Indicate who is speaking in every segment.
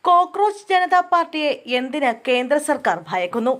Speaker 1: Cockroach Janata പാർട്ടിയെ എന്തിന് കേന്ദ്ര സർക്കാർ ഭയക്കുന്നു?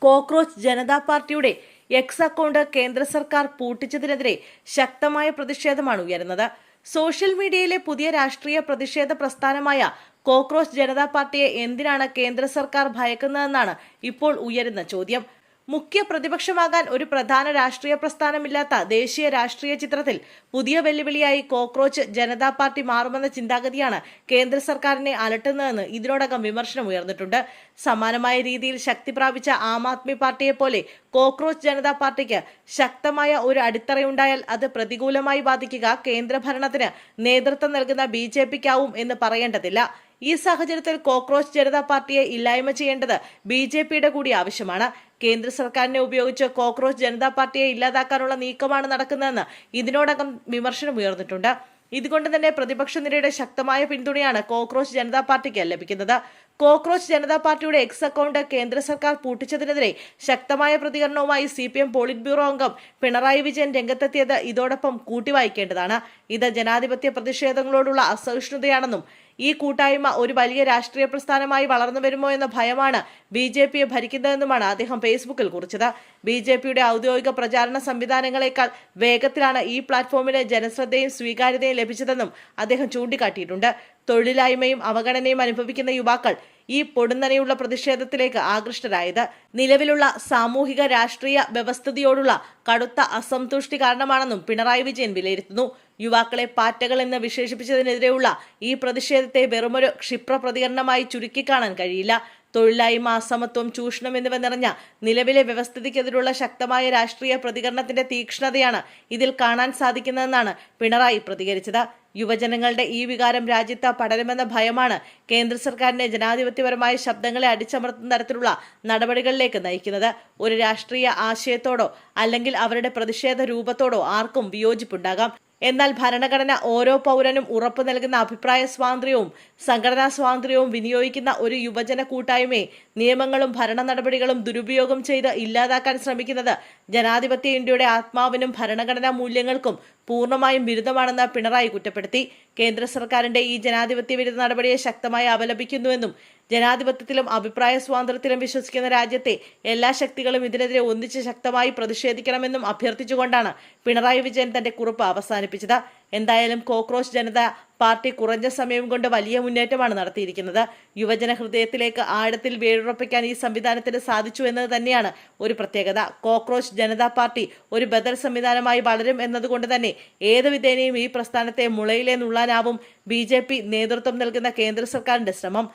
Speaker 1: കോക്രോച്ച് ജനതാ പാർട്ടിയുടെ എക്സ് അക്കൗണ്ട് കേന്ദ്ര സർക്കാർ പൂട്ടിച്ചതിനെതിരെ ശക്തമായ പ്രതിഷേധമാണ് ഉയരുന്നത്. സോഷ്യൽ മീഡിയയിലെ പുതിയ രാഷ്ട്രീയ പ്രതിഷേധ പ്രസ്ഥാനമായ കോക്രോച്ച് ജനതാ പാർട്ടിയെ എന്തിനാണ് കേന്ദ്ര സർക്കാർ ഭയക്കുന്നതെന്നാണ് ഇപ്പോൾ ഉയരുന്ന ചോദ്യം. മുഖ്യ പ്രതിപക്ഷമാകാൻ ഒരു പ്രധാന രാഷ്ട്രീയ പ്രസ്ഥാനമില്ലാത്ത ദേശീയ രാഷ്ട്രീയ ചിത്രത്തിൽ പുതിയ വെല്ലുവിളിയായി കോക്രോച്ച് ജനതാ പാർട്ടി മാറുമെന്ന ചിന്താഗതിയാണ് കേന്ദ്ര സർക്കാരിനെ അലട്ടുന്നതെന്ന് ഇതിനോടകം വിമർശനം ഉയർന്നിട്ടുണ്ട്. സമാനമായ രീതിയിൽ ശക്തി പ്രാപിച്ച ആം ആദ്മി പാർട്ടിയെ പോലെ കോക്രോച്ച് ജനതാ പാർട്ടിക്ക് ശക്തമായ ഒരു അടിത്തറയുണ്ടായാൽ അത് പ്രതികൂലമായി ബാധിക്കുക കേന്ദ്ര ഭരണത്തിന് നേതൃത്വം നൽകുന്ന BJPക്കാവും എന്ന് പറയേണ്ടതില്ല. ഈ സാഹചര്യത്തിൽ കോക്രോച്ച് ജനതാ പാർട്ടിയെ ഇല്ലായ്മ ചെയ്യേണ്ടത് BJPയുടെ കൂടി ആവശ്യമാണ്. കേന്ദ്ര സർക്കാരിനെ ഉപയോഗിച്ച് കോക്രോച്ച് ജനതാ പാർട്ടിയെ ഇല്ലാതാക്കാനുള്ള നീക്കമാണ് നടക്കുന്നതെന്ന് ഇതിനോടകം വിമർശനം ഉയർന്നിട്ടുണ്ട്. ഇതുകൊണ്ട് തന്നെ പ്രതിപക്ഷ നിരയുടെ ശക്തമായ പിന്തുണയാണ് കോക്രോച്ച് ജനതാ പാർട്ടിക്ക് ലഭിക്കുന്നത്. കോക്രോച്ച് ജനതാ പാർട്ടിയുടെ എക്സ് അക്കൗണ്ട് കേന്ദ്ര സർക്കാർ പൂട്ടിച്ചതിനെതിരെ ശക്തമായ പ്രതികരണവുമായി CPM പോളിറ്റ് ബ്യൂറോ അംഗം പിണറായി വിജയൻ രംഗത്തെത്തിയത് ഇതോടൊപ്പം കൂട്ടിവായിക്കേണ്ടതാണ്. ഇത് ജനാധിപത്യ പ്രതിഷേധങ്ങളോടുള്ള അസഹിഷ്ണുതയാണെന്നും ഈ കൂട്ടായ്മ ഒരു വലിയ രാഷ്ട്രീയ പ്രസ്ഥാനമായി വളർന്നു വരുമോ എന്ന ഭയമാണ് BJPയെ ഭരിക്കുന്നതെന്നുമാണ് അദ്ദേഹം ഫേസ്ബുക്കിൽ കുറിച്ചത്. BJPയുടെ ഔദ്യോഗിക പ്രചാരണ സംവിധാനങ്ങളെക്കാൾ വേഗത്തിലാണ് ഈ പ്ലാറ്റ്ഫോമിന് ജനശ്രദ്ധയും സ്വീകാര്യതയും ലഭിച്ചതെന്നും അദ്ദേഹം ചൂണ്ടിക്കാട്ടിയിട്ടുണ്ട്. തൊഴിലില്ലായ്മയും അവഗണനയും അനുഭവിക്കുന്ന യുവാക്കൾ ഈ പൊടുന്നനെയുള്ള പ്രതിഷേധത്തിലേക്ക് ആകൃഷ്ടരായത് നിലവിലുള്ള സാമൂഹിക രാഷ്ട്രീയ വ്യവസ്ഥിതിയോടുള്ള കടുത്ത അസംതൃഷ്ടി കാരണമാണെന്നും പിണറായി വിജയൻ വിലയിരുത്തുന്നു. യുവാക്കളെ പാറ്റകൾ എന്ന് വിശേഷിപ്പിച്ചതിനെതിരെയുള്ള ഈ പ്രതിഷേധത്തെ വെറുമൊരു ക്ഷിപ്ര പ്രതികരണമായി ചുരുക്കിക്കാണാൻ കഴിയില്ല. തൊഴിലില്ലായ്മ, അസമത്വം, ചൂഷണം എന്നിവ നിറഞ്ഞ നിലവിലെ വ്യവസ്ഥിതിക്കെതിരുള്ള ശക്തമായ രാഷ്ട്രീയ പ്രതികരണത്തിന്റെ തീക്ഷ്ണതയാണ് ഇതിൽ കാണാൻ സാധിക്കുന്നതെന്നാണ് പിണറായി പ്രതികരിച്ചത്. യുവജനങ്ങളുടെ ഈ വികാരം രാജ്യത്ത് പടരുമെന്ന ഭയമാണ് കേന്ദ്ര സർക്കാരിന്റെ ജനാധിപത്യപരമായ ശബ്ദങ്ങളെ അടിച്ചമർത്തുന്ന തരത്തിലുള്ള നടപടികളിലേക്ക് നയിക്കുന്നത്. ഒരു രാഷ്ട്രീയ ആശയത്തോടോ അല്ലെങ്കിൽ അവരുടെ പ്രതിഷേധ രൂപത്തോടോ ആർക്കും വിയോജിപ്പുണ്ടാകാം. എന്നാൽ ഭരണഘടന ഓരോ പൗരനും ഉറപ്പു നൽകുന്ന അഭിപ്രായ സ്വാതന്ത്ര്യവും സംഘടനാ സ്വാതന്ത്ര്യവും വിനിയോഗിക്കുന്ന ഒരു യുവജന കൂട്ടായ്മയെ നിയമങ്ങളും ഭരണ നടപടികളും ദുരുപയോഗം ചെയ്ത് ഇല്ലാതാക്കാൻ ശ്രമിക്കുന്നത് ജനാധിപത്യ ഇന്ത്യയുടെ ആത്മാവിനും ഭരണഘടനാ മൂല്യങ്ങൾക്കും പൂർണ്ണമായും വിരുദ്ധമാണെന്ന് പിണറായി കുറ്റപ്പെടുത്തി. കേന്ദ്ര സർക്കാരിന്റെ ഈ ജനാധിപത്യ വിരുദ്ധ നടപടിയെ ശക്തമായി അപലപിക്കുന്നുവെന്നും ജനാധിപത്യത്തിലും അഭിപ്രായ സ്വാതന്ത്ര്യത്തിലും വിശ്വസിക്കുന്ന രാജ്യത്തെ എല്ലാ ശക്തികളും ഇതിനെതിരെ ഒന്നിച്ച് ശക്തമായി പ്രതിഷേധിക്കണമെന്നും അഭ്യർത്ഥിച്ചുകൊണ്ടാണ് പിണറായി വിജയൻ തന്റെ കുറിപ്പ് അവസാനിപ്പിച്ചത്. എന്തായാലും കോക്രോച്ച് ജനതാ പാർട്ടി കുറഞ്ഞ സമയം കൊണ്ട് വലിയ മുന്നേറ്റമാണ് നടത്തിയിരിക്കുന്നത്. യുവജന ഹൃദയത്തിലേക്ക് ആഴത്തിൽ വേരുറപ്പിക്കാൻ ഈ സംവിധാനത്തിന് സാധിച്ചു എന്നത് തന്നെയാണ് ഒരു പ്രത്യേകത. കോക്രോച്ച് ജനതാ പാർട്ടി ഒരു ബദൽ സംവിധാനമായി വളരും എന്നതുകൊണ്ട് തന്നെ ഏത് വിധേനയും ഈ പ്രസ്ഥാനത്തെ മുളയിലെ നുള്ളാനാവും BJP നേതൃത്വം നൽകുന്ന കേന്ദ്ര സർക്കാരിന്റെ ശ്രമം.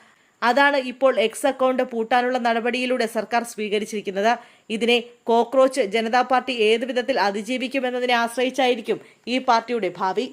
Speaker 1: അതാണ് ഇപ്പോൾ എക്സ് അക്കൗണ്ട് പൂട്ടാനുള്ള നടപടിയിലൂടെ സർക്കാർ സ്വീകരിച്ചിരിക്കുന്നത്. ഇതിനെ കോക്രോച്ച് ജനതാ പാർട്ടി ഏത് വിധത്തിൽ അതിജീവിക്കുമെന്നതിനെ ആശ്രയിച്ചായിരിക്കും ഈ പാർട്ടിയുടെ ഭാവി.